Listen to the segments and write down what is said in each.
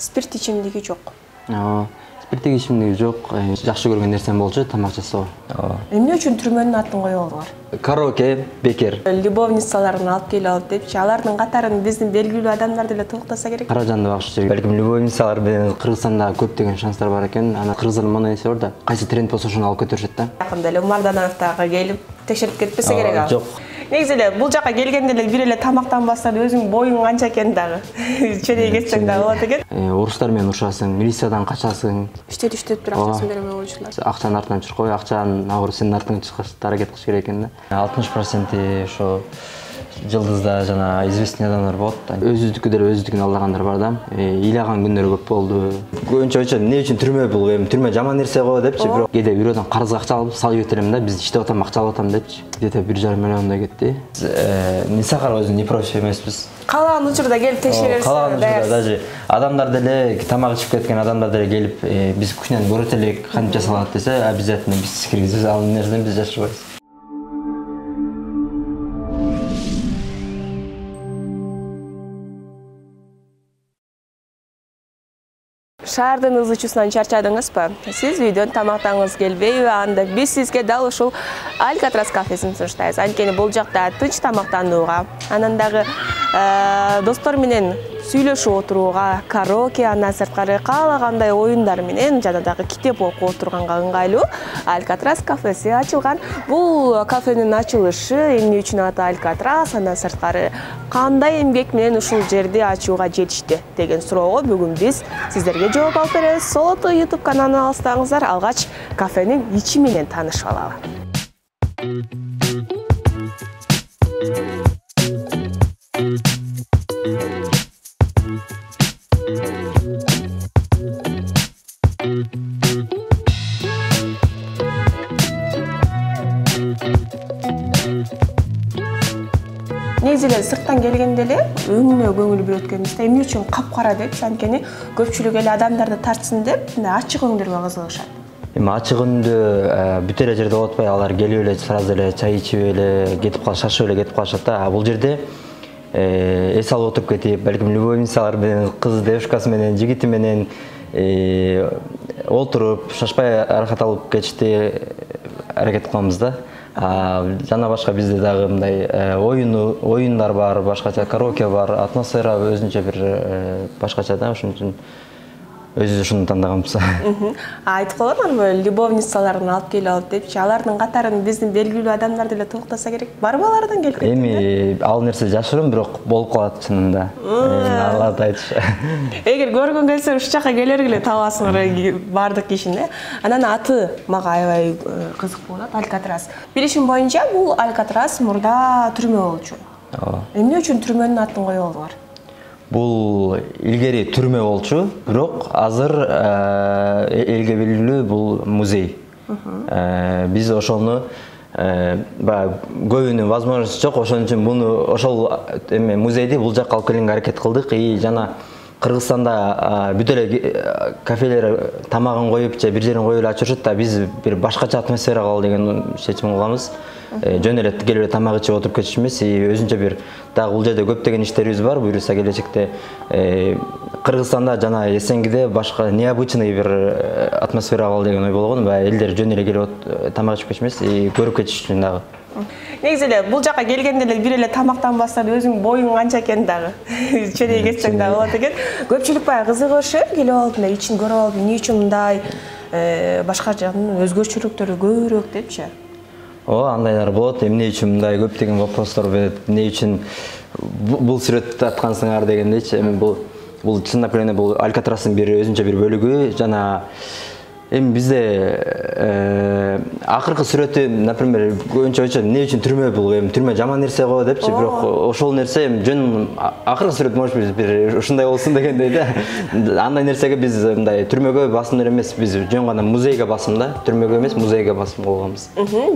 спирт ичимдиги жок. Спирттик ичимдиги жок. Жакшы көргөн нерсем болчу тамак жасоо. Эмне үчүн түрмөнүн атын коюлган? Караоке, бекер. Любовницаларын алып келип алып депчи, алардын катарын биздин белгилүү адамдар деле толуктаса керек. Каражанды багыш. Балким любовницалар менен Кыргызстанда көптөгөн шанстар бар экен. Ана кыргыздын монеси бар да. Кайсы тренд болсо ошону алып көтөрүшөт да. Жакында эле Мардановго келип текшерип кетпесе керек ал. Жок. Негизи эле бул жака келгенде эле бир эле тамактанбастан өзүң боюң канча экенин дагы чөнөй кетсең дагы болот экен. Орустар менен урушасың, милициядан качасың. Иштеп бир акчасын бербей коюшулар. Акчанын артынан чуркой, акчанын нагыры сенин артыңан чыккачта аракет кылыш керек экен да. 60% ошо жылдызда жана известный адамдар болот. Өзүздүкү деле өзүздүкүн алдагандар бар да. Ыйлаган күндөр көп болду. Көбүнчө эмне үчүн түрмө бул? Түрмө жаман нерсе го депчи, бирок кээде бирөөдөн карызга акча алып салып кетелем да. Биз иштеп атам, акча алып атам депчи. Где-то 1,5 миллиондай кетти. Не сахар өзү не проще эмеспиз. Калаган учурда келип текшерерсиз. Калаган учурда даже адамдар деле тамак ичип кеткен адамдар деле келип биз күчүнөн көрөт элек кантип жасалат десе, обязательно биз киргизип ал нерседен биз жашырбайбыз. Шаардын ызычуусунан чарчадыңызбы? Сиз үйдөн тамактангыңыз келбейби? Анда биз сизге дал ушул Алькатрас кафесин сунуштайбыз. Анткени бул жакта тынч тамактанууга, анан дагы достор менен сүйлөшүп отурууга, караоке, андан сырткары каалагандай оюндар менен жана дагы китеп окуп отурганга ыңгайлуу Алькатрас кафеси ачылган. Бул кафенин ачылышы эмне үчүн аты Алькатрас, андан сырткары кандай эмгек менен ушул жерди ачууга жетишти деген суроого бүгүн биз сиздерге жооп алып беребиз. Солото YouTube каналына алсаңыздар, алгач кафенин ичи менен таанышып алалы. Негизи эле сырттан келгенде эле өңүнө көңүл буруп өткөнбүз да, эмне үчүн капкара депчи, анткени көпчүлүк эле адамдарды тартсын деп ачык өңдөргө кызыгышат. Эми ачык өңдө бүт эле жерде болот атпай, алар келип эле сразу эле чай ичип эле кетип калышат, шашып эле кетип калышат да. Бул жерде эс алып отуруп кетип, балким любовницалар менен, кыз девушкасы менен, жигити менен отуруп, шашпай аракат алып кетишти аракет кылабыз да. Жана башка бизде дагы мындай оюндар бар, башкача караоке бар, атмосфера өзүнчө бир башкача да, ошон үчүн өзүбүз ушуну тандаганбыз. Айтып койгонорбу, любовницаларын алып келип алып депчи, алардын катарын биздин белгилүү адамдар деле толуктаса керек. Барбы алардан келип кетти? Эми ал нерсе жашырын, бирок болуп калат чынында. Аларды айтыш. Эгер көргөн келсе ушул жака келергиле табасыңар бардык кишини. Анан аты мага аябай кызык болот, Алькатрас. Билишим боюнча бул Алькатрас мурда түрмө болчу. Эмне үчүн түрмөнүн атын коюлган? Бул илгери түрмө болчу, бирок азыр элге белгилүү бул музей. Биз ошону көбүнүн возможности жок, ошон үчүн буну ошол музейди бул жакка алып келгенге аракет кылдык. Жана Кыргызстанда бүт эле кафелер тамагын коюп же бир жерин коюп эле ачышат да, биз бир башкача атмосфера кылалы деген чечим кылганбыз. Жөн эле келип эле тамак ичип отуруп кетиш эмес, өзүнчө бир дагы бул жерде көптөгөн иштерибиз бар. Буюрса келечекте Кыргызстанда жана Эсенгиде башка необычный бир атмосфера кылалы деген ой болгон. Элдер жөн эле келип тамак ичип кетиш эмес, көрүп кетиш үчүн дагы. Негизи эле бул жака келгенде эле бир эле тамактанбастан өзүң боюң канча экенин дагы чөнөй кетсең дагы болот экен. Көпчүлүк баягы кызыгышы келип алып ичин көрүп алып, эмне үчүн мындай башка жактын өзгөчөлүктөрү көбүрөөк депчи. Андайлар болот. Эмне үчүн мындай көптөгөн вопростор берет, эмне үчүн бул сүрөттү аткансыңар дегендейчи. Эми бул чындап келгенде бул Алькатрастын бир өзүнчө бир бөлүгү. Жана эми бизде акыркы сүрөтү, например, көбүнчө эмне үчүн түрмө бул? Түрмө жаман нерсе го депчи, бирок ошол нерсе жөн акыркы сүрөт может бир ушундай болсун дегендей да. Андай нерсеге биз мындай түрмөгө басым эмес, биз жөн гана музейге басым да, түрмөгө эмес, музейге басым кылганбыз.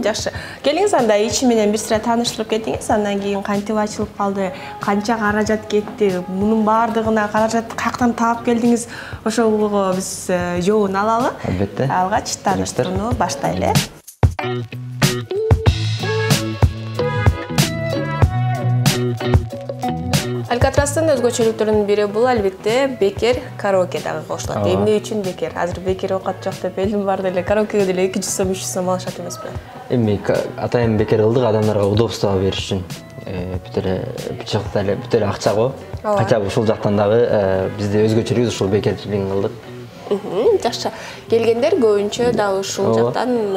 Жакшы. Келиңиз анда ичи менен бир сыра тааныштырып кетиңиз, андан кийин кантип ачылып калды, канча каражат кетти, мунун баардыгына каражат каяктан таап келдиңиз, ошого биз жообун алалы. Алгач тааныштырууну баштайлы. Алькатрастын өзгөчөлүктөрүнүн бири бул албетте бекер караоке дагы кошулат. Эмне үчүн бекер? Азыр бекер окат жок деп элим бар деле караокеге деле 200 сом 300 сом алышат эмеспи? Эми атайын бекер кылдык адамдарга удобство бериш үчүн. Бүт эле акча го. Кача ушул жактан дагы бизде өзгөчөлүк ушул бекерчилигин кылдык. Жакшы. Келгендер көбүнчө дагы ушул жактан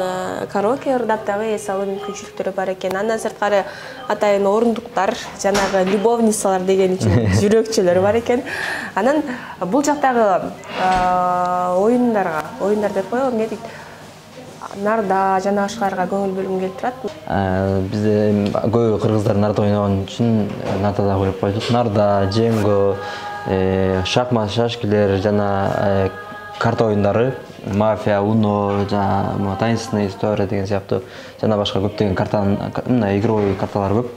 караоке ырдап дагы эс алуу мүмкүнчүлүктөрү бар экен. Андан сырткары атайын орундуктар, жанагы любовницалар деген үчүн жүрөкчөлөр бар экен. Анан бул жактагы оюндар деп коебу, эмне дейт? Нарда жана башкаларга көңүл бөлгүм келип турат. Бизде көбү кыргыздар нарда ойногон үчүн нарда да коюп койдук. Нарда, дженго, шахмат, шашкилер жана карта оюндары, мафия, уно, жана таинственная история деген сыяктуу жана башка көптөгөн картанын игровой карталар көп.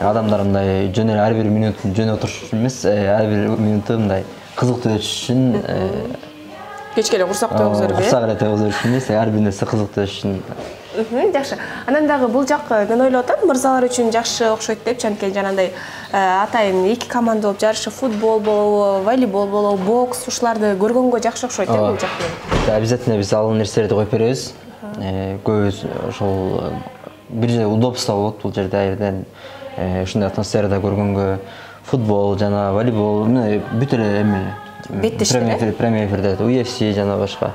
Адамдар мындай жөн эле ар бир минутун жөн отуруш үчүн эмес, ар бир минутту мындай кызыктуу өтүш үчүн Кечке эле курсак тогуз берип, курсак эле тогуз берип эмес, ар бир нерсе кызыктуу өтүш үчүн. Жакшы. Анан дагы бул жак мен ойлоп атам, мырзалар үчүн жакшы окшойт деп, анткени жанагындай атайын эки команда болуп жарышып, футбол болобу, волейбол болобу, бокс ушуларды көргөнгө жакшы окшойт бул жак менен. Обязательно биз ал нерселерди коюп беребиз. Көбүс ошол бир жерде удобство болот бул жерде айрдан ушундай атмосферада көргөнгө футбол жана волейбол бүт эле эме прямой эфирде UFC жана башка.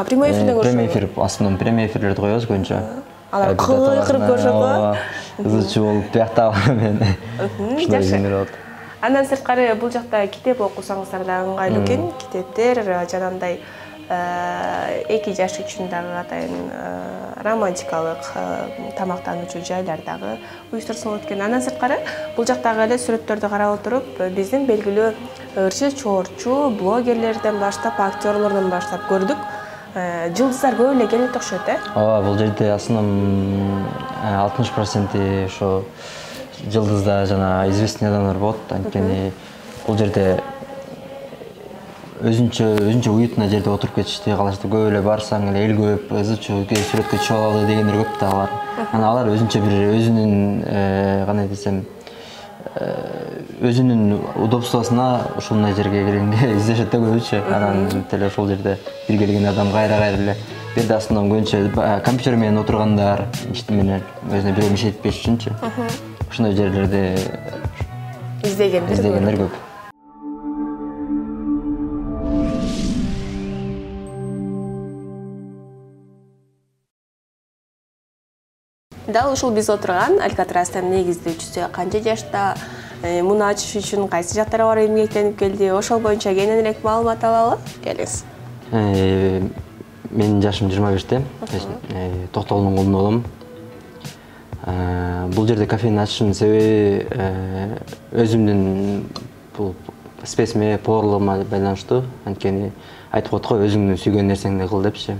Прямой эфирде көрүшөт. Прямой эфир основном прямой эфирлерди коебуз көбүнчө. Алар кырып көрүшөт го. Кызычы болуп биякта мен. Жакшы. Андан сырткары бул жакта китеп окусаңыздар да ыңгайлуу экен. Китептер жанагындай 2 жаш үчүн дагы атайын романтикалык тамактануучу жайлар дагы уюштурса болот экен. Андан сырткары бул жактагы эле сүрөттөрдү карап отуруп, биздин белгилүү ырчы чоорчу блогерлерден баштап, актерлордон баштап көрдүк. Жылдыздар көп эле келет окшойт, Ооба, бул жерде основном 60% ошо жылдызда жана известный адамдар болот. Анткени бул жерде өзүнчө уютный жерде отуруп кетишти, калышты көп эле барсаң эле эл көп, ызычуу сүрөткө чыгып алалы дегендер көп да алар. Анан алар өзүнчө бир өзүнүн кандай десем, өзүнүн удобствосуна ушундай жерге келгенге издешет да көбүчө. Анан деле ошол жерде бир келген адам кайра эле бир да основном көбүнчө компьютер менен отургандар, менен өзүнө бирөө иштетпеш үчүнчү. Ушундай жерлерде издегендер көп. Дал ушул биз отурган Алькатрастын негиздөөчүсү канча жашта, муну ачыш үчүн кайсы жактарга барып эмгектенип келди? Ошол боюнча кененирээк маалымат алалы. Келиңиз. Менин жашым 25-те. Токтогулдун колунда болом. Бул жерде кафени ачышымдын себеби өзүмдүн бул спецме поварлыгыма байланыштуу. Анткени айтып коет го, өзүңдүн сүйгөн нерсеңди кыл депчи.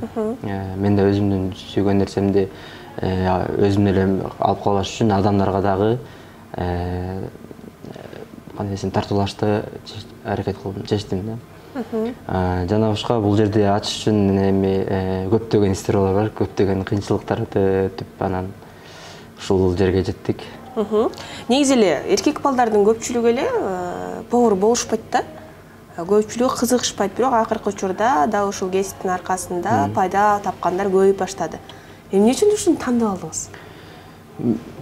Мен да өзүмдүн сүйгөн нерсемди өзүм эле алып калбаш үчүн адамдарга дагы кандай десем тартуулашты аракет кылдым, чечтим да. Жана башка бул жерде ачыш үчүн эми көптөгөн историялар бар, көптөгөн кыйынчылыктарды өтүп анан ушул жерге жеттик. Негизи эле эркек балдардын көпчүлүгү эле повар болушпайт да. Көпчүлүгү кызыгышпайт, бирок акыркы учурда дал ушул кесиптин аркасында пайда тапкандар көбөйүп баштады. Эмне үчүн ушуну тандап алдыңыз?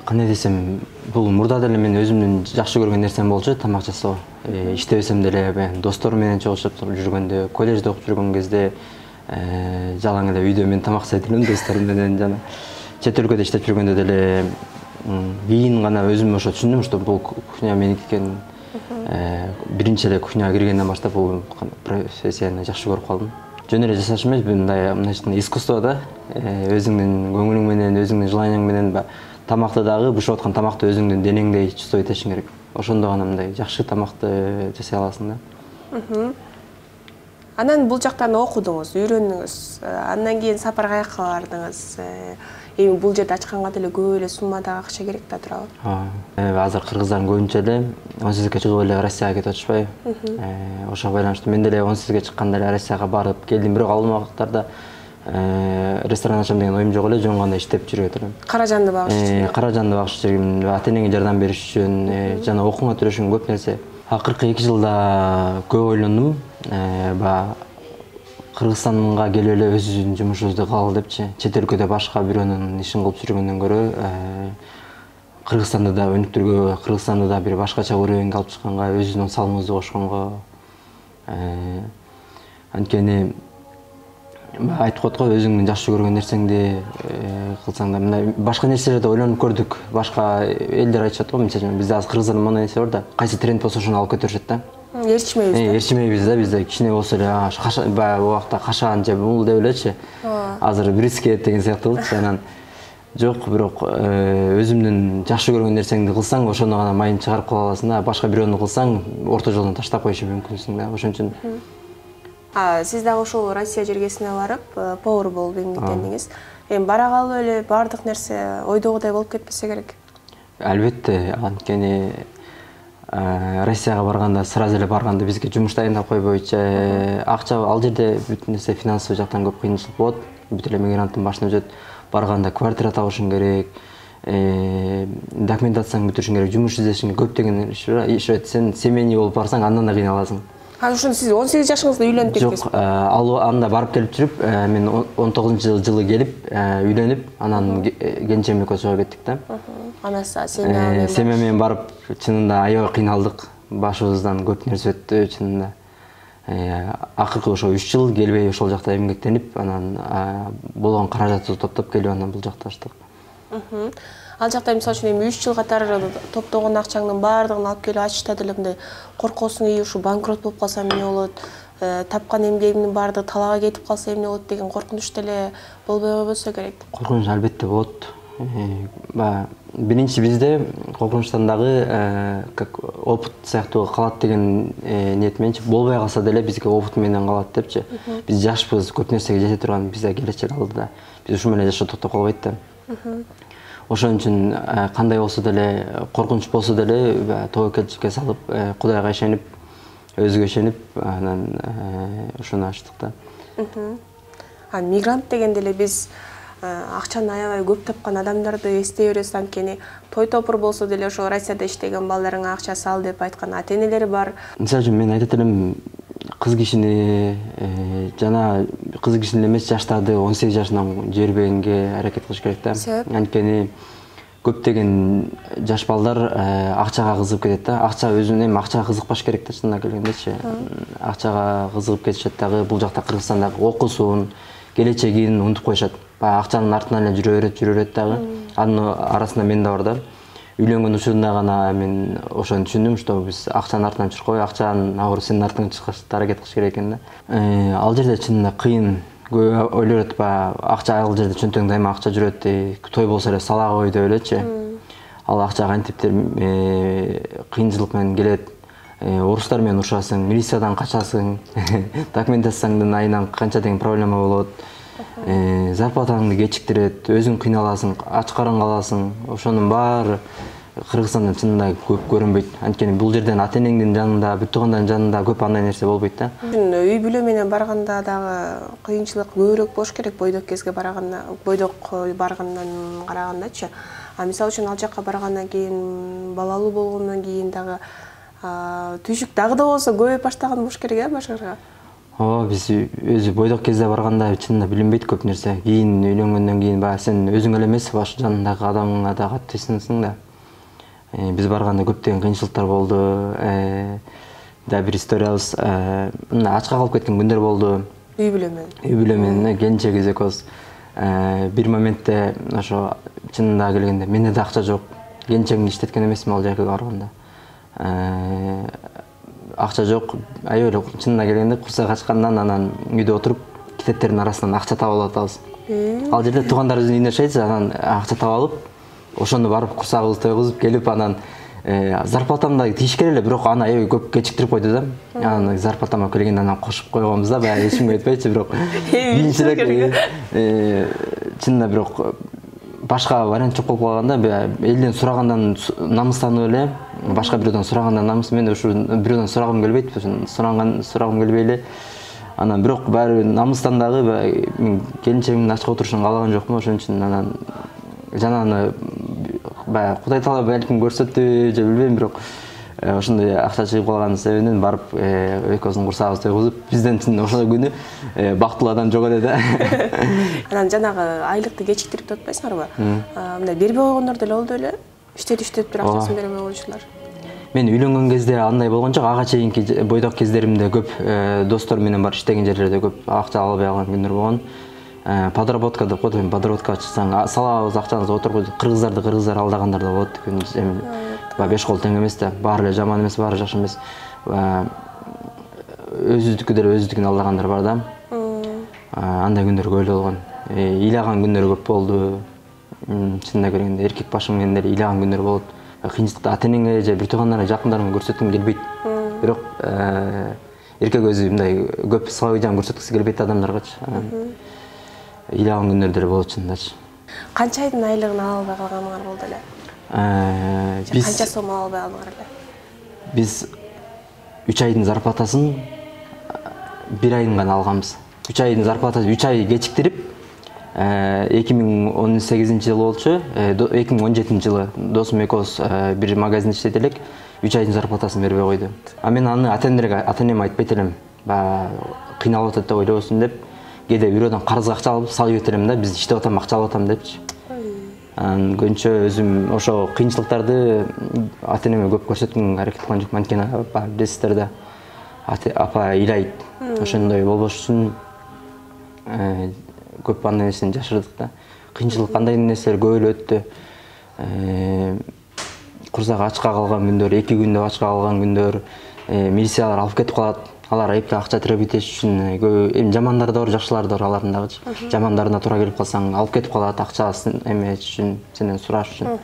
Кандай десем, бул мурда деле мен өзүмдүн жакшы көргөн нерсем болчу тамак жасоо. Иштебесем деле мен досторум менен чогулуп жүргөндө, колледжде окуп жүргөн кезде жалаң эле үйдө мен тамак жасай элем досторум менен жана чет өлкөдө иштеп жүргөндө деле кийин гана өзүм ошо түшүндүм, что бул кухня меники экенин. Биринчи эле кухняга киргенден баштап бул профессияны жакшы көрүп калдым. Жөн эле жасаш эмес, мындай искусство да. Өзүңдүн көңүлүң менен, өзүңдүн желанияң менен тамакты дагы, бышып аткан тамакты өзүңдүн денеңдей чувствовать этишиң керек. Ошондо гана мындай жакшы тамакты жасай аласың да. Анан бул жактан окудуңуз, үйрөндүңүз. Андан кийин сапар каяка бардыңыз? Эми бул жерде ачканга деле көп эле суммадагы акча керек да турабы? Азыр кыргыздардын көбүнчө эле 18ге чыгып эле Россияга кетип атышпайбы? Ошого байланыштуу мен деле 18ге чыкканда эле Россияга барып келдим, бирок ал убактарда ресторан ачам деген оюм жок эле, жөн гана иштеп жүрүп элем. Каражанды багыш үчүн. Каражанды багыш жүргүм, ата-энеңе жардам бериш үчүн, жана окууга төлөшүң көп нерсе. Акыркы 2 жылда көп ойлондум. Кыргызстанга келип эле өзүбүздүн жумушубузду кылалы депчи. Чет өлкөдө башка бирөөнүн ишин кылып жүргөндөн көрө Кыргызстанды да өнүктүргөнгө, Кыргызстанды да бир башкача уровеньге алып чыкканга, өзүбүздүн салымыбызды кошконго анткени айтып коет го, өзүңдүн жакшы көргөн нерсеңди кылсаң да, мына башка нерселерди ойлонуп көрдүк. Башка элдер айтышат го, мисалы бизде азыр Кыргызстанда мондой нерсе бар да, кайсы тренд болсо ошону алып кетиришет да. Ээрчимейбиз да. Ээрчимейбиз да, бизде кичине болсо эле баягы убакта кашаан же бул деп элечи. Азыр брискет деген сыяктуу болчу. Анан жок, бирок өзүмдүн жакшы көргөн нерсеңди кылсаң, ошону гана майын чыгарып кыла аласың да. Башка бирөөнү кылсаң, орто жолдон таштап коюшу мүмкүнсүң да. Ошон үчүн Сиз дагы ошол Россия жергесине барып, повар болуп эмгектендиңиз. Эми бара калып эле баардык нерсе ойдогудай болуп кетпесе керек. Албетте, анткени Россияга барганда, сразу эле барганда бизге жумуш дайындап койбойчу, акча ал жерде бүт нерсе финансовый жактан көп кыйынчылык болот. Бүт эле мигранттын башына өтөт. Барганда квартира табышың керек, документацияңды бүтүрүшүң керек, жумуш издешиң, көптөгөн иш өтөт. Сен семейный болуп барсаң, андан да кыйналасың. Ошондо сиз 18 жашыңызда үйлөнүп кеттиңиз? Жок, ал анда барып келип жүрүп, мен 19-жылы келип, үйлөнүп, анан келинчегим экөөбүз чыгып кеттик да. Анан семья менен барып, чынында аябай кыйналдык. Башыбыздан көп нерсе өттү, чынында. Акыркы ошо 3 жыл келбей ошол жакта эмгектенип, анан болгон каражатты топтоп келип, анан бул жакта аштык. Ал жакта мисалы үчүн эми 3 жыл катары топтогон акчаңдын баардыгын алып келип ачышта деле мындай коркосуң, ушу банкрот болуп калсам эмне болот, тапкан эмгегимдин баардыгы талаага кетип калса эмне болот деген коркунуч деле болбой койбосо керек. Коркунуч албетте болот. Биринчи бизде коркунучтан дагы как опыт сыяктуу калат деген ниет мененчи, болбой калса деле бизге опыт менен калат депчи. Биз жашпыз, көп нерсеге жете турган бизде келечек алдыда. Биз ушу менен жашоо токтоп калбайт да. Ошон үчүн кандай болсо деле, коркунуч болсо деле тобокелчиликке салып, Кудайга ишенип, өзүгө ишенип, анан ошону аштык да. Мигрант дегенде эле биз акчаны аябай көп тапкан адамдарды эстей беребиз, анткени той топур болсо деле ошо Россияда иштеген балдарыңа акча сал деп айткан ата-энелери бар. Мисалы үчүн мен айтат элем, кыз кишини жана кыз кишини эмес жаштарды 18 жашынан жибербегенге аракет кылыш керек да. Анткени көптөгөн жаш балдар акчага кызыгып кетет да. Акча өзүнүн эми акчага кызыкпаш керек да, чынына келгендечи. Акчага кызыгып кетишет дагы, бул жакта Кыргызстандагы окуусун, келечегин унутуп коюшат. Акчанын артынан эле жүрө берет дагы. Анын арасында мен да бар да. Үйлөнгөн учурунда гана мен ошону түшүндүм, что биз акчанын артынан чуркабай, акчанын абыр сенин артыңан чыккачта аракет кылыш керек экен да. Ал жерде чынында кыйын. Көп ойлойт, акча ал жерде чөнтөң дайыма акча жүрөт, той болсо эле сала кой деп элечи. Ал акча кантиптир кыйынчылык менен келет. Орустар менен урушасың, милициядан качасың, документацияңдын айынан канча деген проблема болот. Зарплатаңды кечиктирет, өзүң кыйналасың, ач каран каласың. Ошонун баары Кыргызстанда чынында көп көрүнбөйт. Анткени бул жерден ата-энеңдин жанында, бүт туугандардын жанында көп андай нерсе болбойт да. Үй бүлө менен барганда дагы кыйынчылык көбүрөөк болуш керек, бойдок кезге бойдок баргандан карагандачы. Мисалы үчүн ал жакка баргандан кийин, балалуу болгондон кийин дагы түйшүк дагы да болсо көбөйүп баштаган болуш керек, башкарга. Биз өзү бойдок кезде барганда чынында билинбейт көп нерсе. Кийин үйлөнгөндөн кийин сен өзүң эле эмес, баш жанындагы адамыңа да катты сынсың да. Биз барганда көптөгөн кыйынчылыктар болду. Да бир историябыз, ачка калып кеткен күндөр болду. Үй бүлө менен келинчегибиз экөөбүз. Бир моментте ошо чынында келгенде менде да акча жок. Келинчегимди иштеткен эмесмин ал жерге барганда. Акча жок, аябай эле чынында келгенде курсак ачкандан анан үйдө отуруп китептердин арасынан акча таап алып атабыз. Ал жерде туугандарыбыздын үйүнө жашайбыз, анан акча таап алып, ошону барып курсагыбызды тойгузуп келип, анан зарплатамды тийишкер эле, бирок аны аябай көп кечиктирип койду да. Анан зарплатама келгенде анан кошуп койгонбуз да, баягы эчимге кетпейчи, бирок кийинчерээк чынында бирок башка вариант жок болуп калганда, элден сурагандан намыстанып эле, башка бирөөдөн сурагандан намыс, мен ушу бирөөдөн сурагым келбейт, сурагым келбей эле. Анан бирок баары намыстан дагы келинчегимдин ачка отурушун каалаган жокмун, ошон үчүн анан жанагы баягы Кудай таала балким көрсөттү же билбейм, бирок ошондой акча чыгып калган себебинен барып экөөбүздүн курсагыбызды тойгузуп, бизден ошол күнү бактылуу адам жок эле да. Анан жанагы айлыкты кечиктирип деп атпайсыңарбы? Мындай бербей койгондор деле болду беле? Иштетип туруп акчасын бербей койчулар. Мен үйлөнгөн кезде андай болгон жок, ага чейинки бойдок кездеримде көп достор менен бар иштеген жерлерде көп акча албай калган күндөр болгон. Подработка деп коет, подработкага чыксаң, салабыз акчаңызды отургуз, кыргыздар алдаганда да болот. Эми 5 кол тең эмес да, баары эле жаман эмес, баары жакшы эмес. Өзүздүкү деле өзүздүкүн алдагандар бар да. Андай күндөр көп болгон. Ыйлаган күндөр көп болду. Чынында көргөндө эркек башым менен деле ыйлаган күндөр болот. Кыйынчылыкта ата-энеңе же бир туугандарыңа, жакындарыңа көрсөткүң келбейт. Бирок эркек өзү мындай көп свой жан көрсөткүсү келбейт адамдаргачы. Ыйлаган күндөр деле болот чындачы. Канча айдын айлыгын ала албай калганыңар болду эле? Биз канча сом ала албай калдыңар эле? Биз 3 айдын зарплатасын 1 айын гана алганбыз. 3 айдын зарплатасын 3 ай кечиктирип, 2018 жылы болчу, 2017 жылы досум экөөбүз бир магазинде иштейт элек, 3 айдын зарплатасын бербей койду. Мен аны ата-энеме айтпайт элем. Кыйналып атат деп ойлобосун деп, кээде бирөөдөн карызга акча алып салып кетерем да, биз иштеп атам, акча алып атам депчи. Көбүнчө өзүм ошо кыйынчылыктарды ата-энеме көп көрсөткөнгө аракет кылган жокмун. Анткени билесиздер да, апа ыйлайт. Ошондой болбош үчүн көп андай нерсени жашырдык да. Кыйынчылык кандай нерселер көп эле өттү. Курсак ачка калган күндөр, 2 күндө ачка калган күндөр, милициялар алып кетип калат. Алар айыпка акча тиреп этиш үчүн эми жамандар да бар, жакшылар да бар алардын дагычы. Жамандарына туура келип калсаң алып кетип калат акчасын эмес үчүн, сенден сураш үчүн.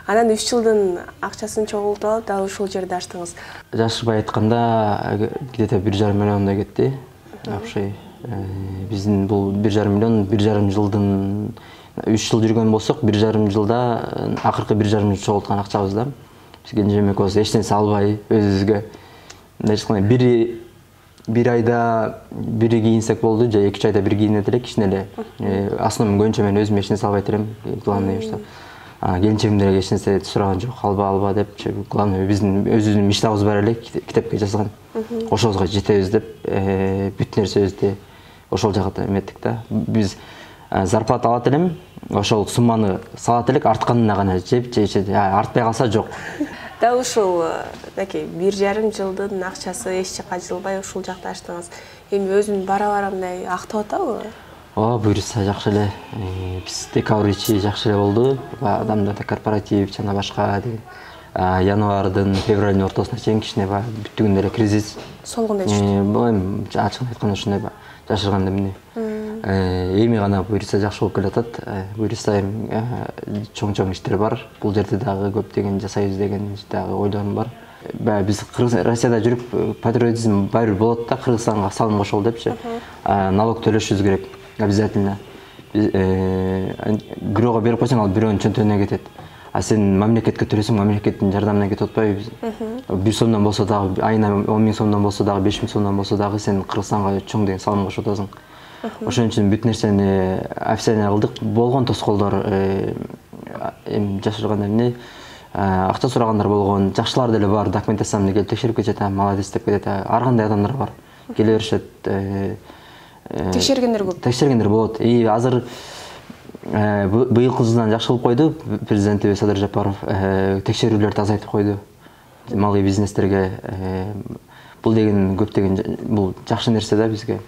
Анан 3 жылдын акчасын чогултуп алып, дагы ушул жерде аштыңыз. Жашырбай айтканда, где-то 1,5 миллиондой кетти. Акча. Биздин бул 1,5 миллион 1,5 жылдын 3 жыл жүргөн болсок, 1,5 жылда акыркы 1,5 жыл чогулткан акчабыз да. Биз кенжем экөөбүз эч нерсе албай, өзүбүзгө мындай бир айда бири кийинсек болду, же 2 айда бир кийинет элек, кичине эле. Основном көбүнчө мен өзүм эч нерсе албайт элем. Главное что келинчегим деле эч нерсе сураган жок, алба деп. Главное биздин өзүбүздүн мечтабыз бар эле, китепке жазган. Ошобузга жетебиз деп, бүт нерсебизди ошол жакта эметтик да. Биз зарплата алат элем, ошол сумманы салат элек, артканына гана жеп, артпай калса жок. Да ушул 1,5 жылдын акчасы эч жакка жылбай ушул жакта аштыңыз. Эми өзүн бара-бара мындай актап атабы? Буюрса жакшы эле. Биз декабрь ичи жакшы эле болду. Адамдарда корпоратив жана башка деген. Январдын, февралдын ортосуна чейин кичине бүттүгүндө эле кризис. Солгондой түштү. Бул эми ачыгын айтканда ушундай жашырган эмне. Эми гана буюрса жакшы болуп келатат. Буюрса эми чоң иштер бар. Бул жерде дагы көптөгөн жасайбыз деген дагы ойлорум бар. Биз Россияда жүрүп патриотизм баары болот да, Кыргызстанга салым кошол депчи. Налог төлөшүбүз керек обязательно. Бирөөгө берип койсоң, ал бирөөнүн чөнтөгүнө кетет. Сен мамлекетке төлөсөң, мамлекеттин жардамына кетип атпайбы? 1 сомдон болсо дагы, айына 10 000 сомдон болсо дагы, 5 000 сомдон болсо дагы сен Кыргызстанга чоң деген салым кошуп атасың. Ошон үчүн бүт нерсени официально кылдык. Болгон тоскоолдор эми жашырган эмне, акча сурагандар болгон, жакшылар деле бар, документациямды келип текшерип кетет, молодец деп кетет. Ар кандай адамдар бар. Келе беришет. Текшергендер көп. Текшергендер болот. Азыр быйылкы жылдан жакшы болуп койду. Президентибиз Садыр Жапаров текшерүүлөрдү азайтып койду. Малый бизнестерге бул деген көптөгөн бул жакшы нерсе да бизге.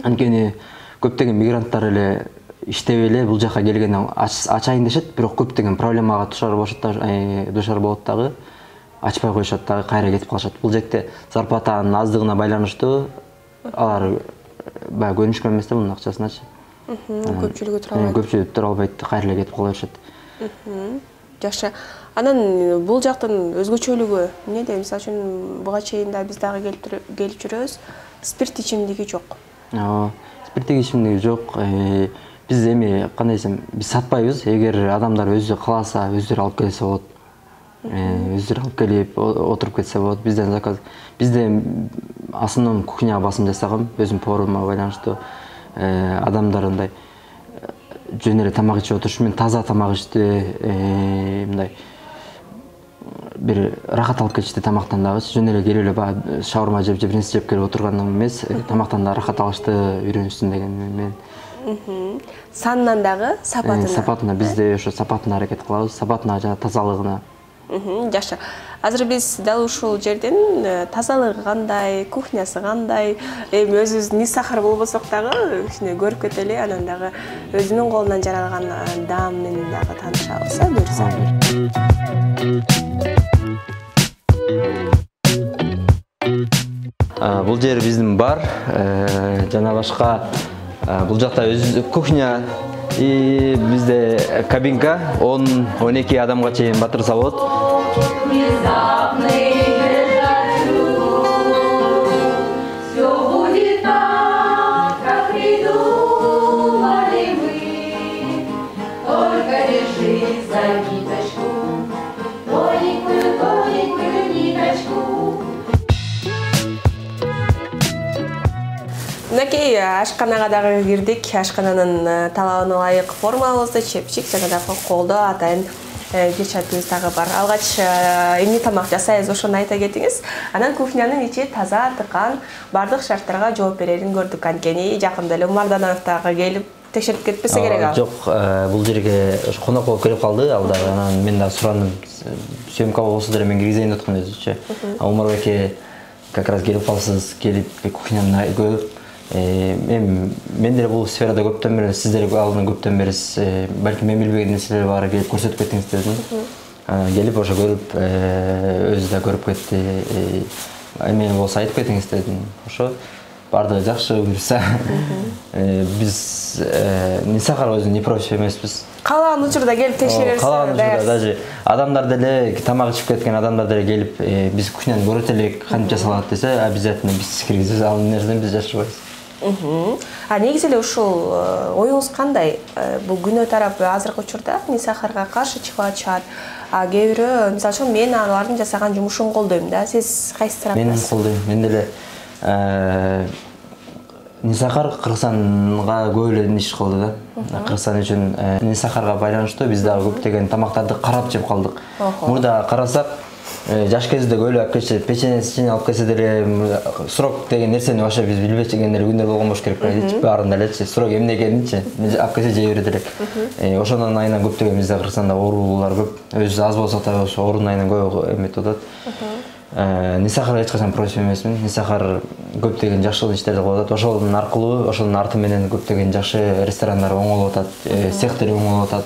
Анткени көптөгөн мигранттар эле иштеп эле бул жака келгенде ачайын дешет, бирок көптөгөн проблемага душар болот дагы, ачпай коюшат дагы, кайра кетип калышат. Бул жерде зарплатанын аздыгына байланыштуу алар көнүшкөн эмес да мунун акчасыначы. Көпчүлүгү тура албайт. Көпчүлүгү тура албайт, кайра эле кетип кала беришет. Жакшы. Анан бул жактын өзгөчөлүгү эмнеде? Мисалы үчүн буга чейин да биз дагы келип жүрөбүз. Спирт ичимдиги жок. Спирттик ичимдиги жок. Биз эми кандай десем, биз сатпайбыз. Эгер адамдар өзү кааласа, өздөрү алып келсе болот. Өздөрү алып келип, отуруп кетсе болот. Бизден заказ. Бизде основном кухняга басым жасагам, өзүм поварума байланыштуу. Адамдар андай жөн эле тамак ичип отурушу менен таза тамак ичти, мындай бир рахат алып кетишти тамактандагычы. Жөн эле келип эле баягы шаурма жеп нерсе жеп келип отургандан эмес, тамактан да рахат алышты үйрөнүшсүн деген мен. Санынан дагы сапатына. Сапатына бизде ошо сапатына аракет кылабыз, сапатына жана тазалыгына. Жакшы. Азыр биз дал ушул жерден тазалыгы кандай, кухнясы кандай, эми өзүбүз Нисахар болбосок дагы кичине көрүп кетели, анан дагы өзүнүн колунан жаралган даам менен дагы таанышабыз, буюрса. Бул жер биздин бар, жана башка бул жакта өз кухня, бизде кабинка 10-12 адамга чейин батырса болот. Мынакей ашканага дагы кирдик. Ашкананын талабына ылайык формабызды, чепчик жана да колдо атайын перчаткабыз дагы бар. Алгач эмне тамак жасайбыз ошону айта кетиңиз. Анан кухнянын ичи таза, тыкан, бардык шарттарга жооп берерин көрдүк. Анткени жакында эле Марданов дагы келип текшерип кетпесе керек ал. Жок, бул жерге конок болуп келип калды, алда анан мен да сурандым. Съемка болсо деле мен киргизейин деп аткан өзүчө. Умарбеке как раз келип калсыз, келип кухняны көрүп, мен деле бул сферада көптөн бери, сиздер алдынан көптөн бериз, балки мен билбеген нерселер бар, келип көрсөтүп кеттиңиз дедим. Келип ошо көрүп, өзү да көрүп кетти. Эме болсо айтып кетиңиз дедим. Ошо бардыгы жакшы буюрса. Биз Нисахар өзү не против эмеспиз. Каалаган учурда келип текшерерсиз. Каалаган учурда даже адамдар деле тамак ичип кеткен адамдар деле келип биз кухняны көрөт элек, кантип жасалат десе, обязательно биз киргизебиз, ал нерседен биз жашырбайбыз. Негизи эле ушул оюңуз кандай? Бул күнөө тарап азыркы учурда Нисахарга каршы чыгып атышат. Кээ бирөө, мисалы үчүн мен алардын жасаган жумушун колдойм да. Сиз кайсы тараптасыз? Мен колдойм. Мен деле Нисахар Кыргызстанга көп эле иш кылды да. Кыргызстан үчүн Нисахарга байланыштуу биз дагы көптөгөн тамактарды карап жеп калдык. Мурда карасак, жаш кезде көп эле акча печенье алып келсе деле срок деген нерсени башка биз билбеген күндөр болгон болуш керек дейчи. Баарын элечи, срок эмне экенинчи алып келсе жей берет элек. Ошонун айынан көптөгөн бизде Кыргызстанда оорулар көп. Өзү аз болсо да ошо оорунун айынан көп эметип атат. Нисахарга эч качан против эмесмин. Нисахар көптөгөн жакшы иштерди кылып атат. Ошонун аркылуу, ошонун арты менен көптөгөн жакшы ресторандар оңолуп атат, цехтер оңолуп атат.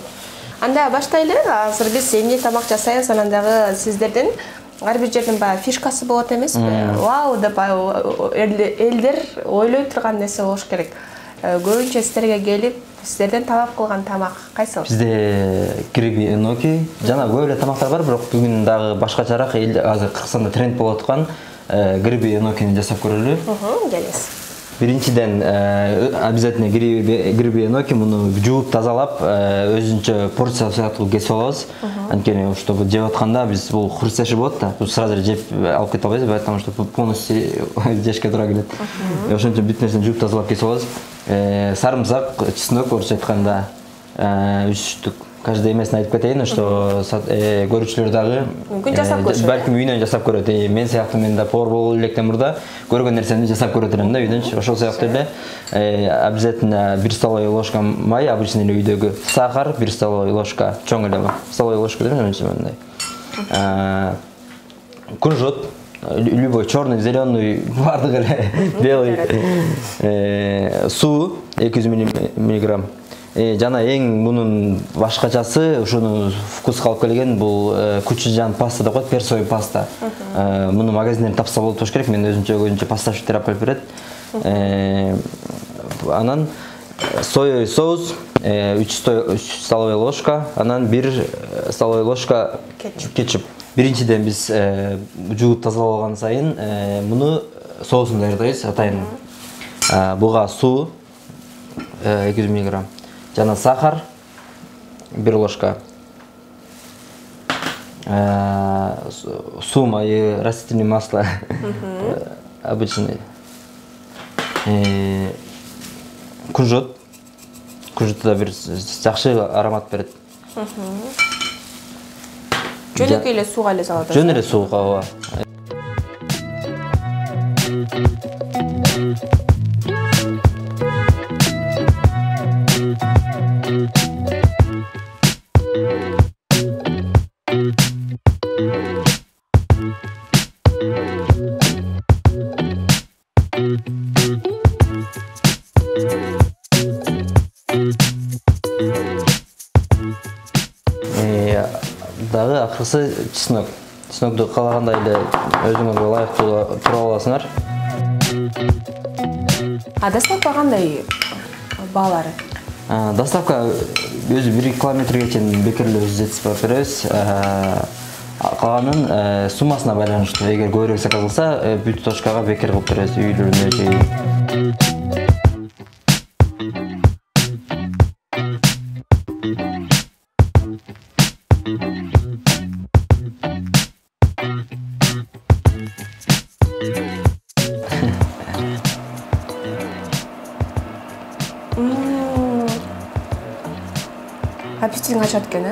Анда баштайлы. Азыр биз эмне тамак жасайбыз, анан дагы сиздердин ар бир жердин баягы фишкасы болот эмеспи? Вау деп элдер ойлой турган нерсе болуш керек. Көбүнчө сиздерге келип, сиздерден талап кылган тамак кайсыл? Бизде гриби эноки жана көп эле тамактар бар, бирок бүгүн дагы башкачараак азыр Кыргызстанда тренд болуп аткан гриби энокини жасап көрөлү. Келиңиз. Биринчиден обязательно гриби эноки муну жууп тазалап, өзүнчө порция сыяктуу кесип алабыз. Анткени чтобы жеп атканда биз бул хрустящий болот да, бул сразу жеп алып кете албайбыз, потому что полностью жешке туура келет. Ошон үчүн бүт нерсени жууп тазалап кесип алабыз. Сарымсак, чеснок, орусча айтканда 3 штук. Каждый эмесин айтып кетейин, что көрүүчүлөр дагы мүмкүн жасап көрүшөт. Балким үйдөн жасап көрөт. Мен сыяктуу мен да повар болуу электен мурда көргөн нерсемди жасап көрөт элем да үйдөн. Ошол сыяктуу эле обязательно 1 столовая ложка май, обычный эле үйдөгү, сахар 1 столовая ложка, чоң эле столовая ложка дейм мындай. Кунжут любой, черный, зеленый, бардыгы эле, белый. Суу 200 мг. Жана эң мунун башкачасы, ушуну вкуска алып келген бул кучужан паста деп коет, персой паста. Муну магазинден тапса болот болуш керек, мен өзүнчө поставщиктер алып келип берет. Анан соевый соус 3 столовая ложка, анан 1 столовая ложка кетчуп. Биринчиден биз жууп тазалаган сайын муну соусун даярдайбыз атайын. Буга суу 200 мг. Жана сахар 1 ложка. Суу майы, растительное масло обычный. Кунжут. Кунжут да бир жакшы аромат берет. Жөнөкөй эле сууга эле салып атасыз. Жөн эле сууга, ооба. Дагы акыркысы чеснок. Чеснокду каалагандай эле өзүңөргө ылайыктуу туруп аласыңар. Доставка кандай баалары? Доставка өзү 1 километрге чейин бекерлеп жетиспей беребиз. Калганын суммасына байланыштуу. Эгер көбүрөөк заказ кылса, бүт точкага бекер кылып беребиз үйлөрүнө же. Аппетитин ачат экен,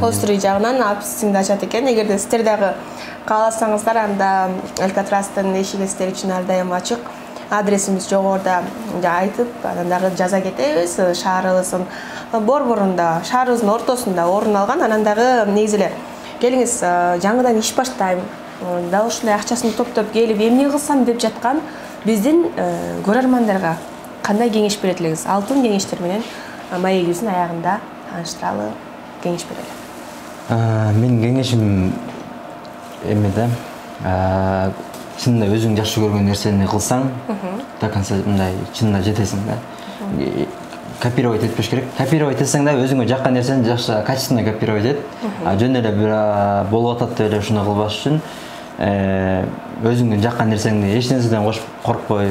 Острый жагынан аппетитинди ачат экен. Эгерде сиздер дагы кааласаңыздар, анда Алькатрастын эшиги сиздер үчүн ар дайым ачык. Адресimiz жогоруда айтып, анан дагы жаза кетебиз. Шаарыбыздын борборунда, шаарыбыздын ортосунда орун алган. Анан дагы негизи эле келиңиз, жаңыдан иш баштайм. Дал ушундай акчасын топтоп келип, эмне кылсам деп жаткан биздин көрөрмандарга кандай кеңеш берет элеңиз? Алтын кеңештер менен маегибиздин аягында тааныштыралы, кеңеш берели. Менин кеңешим эмеде, чынында өзүң жакшы көргөн нерсени кылсаң, до конца мындай чынына жетесиң да. Копировать этпеш керек. Копировать этсең да өзүңө жаккан нерсени жакшы качественно копировать эт. Жөн эле бир болуп атат деп эле ушуну кылбаш үчүн өзүңө жаккан нерсеңди эч нерседен коркпой,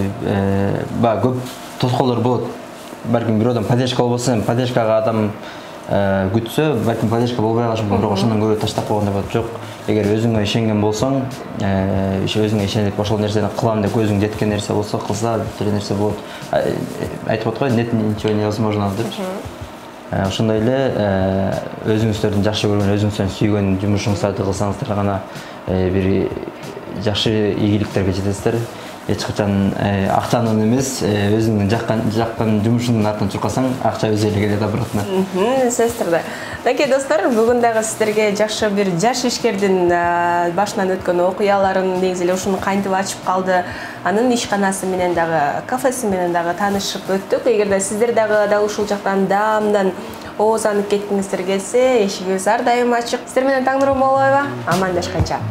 көп тоскоолор болот. Балким бирөөдөн поддержка болбосо, поддержкага адам күтсө, балким поддержка болбой калышы мүмкүн, бирок ошондон көрө таштап койгон деп жок. Эгер өзүңө ишенген болсоң, өзүңө ишенип ошол нерсени кылам деп өзүң жеткен нерсе болсо, кылса бүт эле нерсе болот. Айтып аткой, нет ничего невозможного деп. Ошондой эле өзүңүздөрдүн жакшы көргөн, өзүңүздөрдүн сүйгөн жумушуңуздарды кылсаңыздар гана бир жакшы ийгиликтерге жетесиздер. Эч качан акчанын эмес, өзүңдүн жаккан жумушуңдун артынан чуркасаң, акча өзү эле келет обратно. Сөзтөрдө. Мынакей достор, бүгүн дагы сиздерге жакшы бир жаш ишкердин башынан өткөн окуяларын, негизи эле ушуну кантип ачып калды, анын ишканасы менен дагы, кафеси менен дагы таанышып өттүк. Эгерде сиздер дагы ушул жактан даамдан оозанып кеткиңиздер келсе, эшигибиз ар дайым ачык. Сиздер менен Таңнургүл Молоева, амандашканча.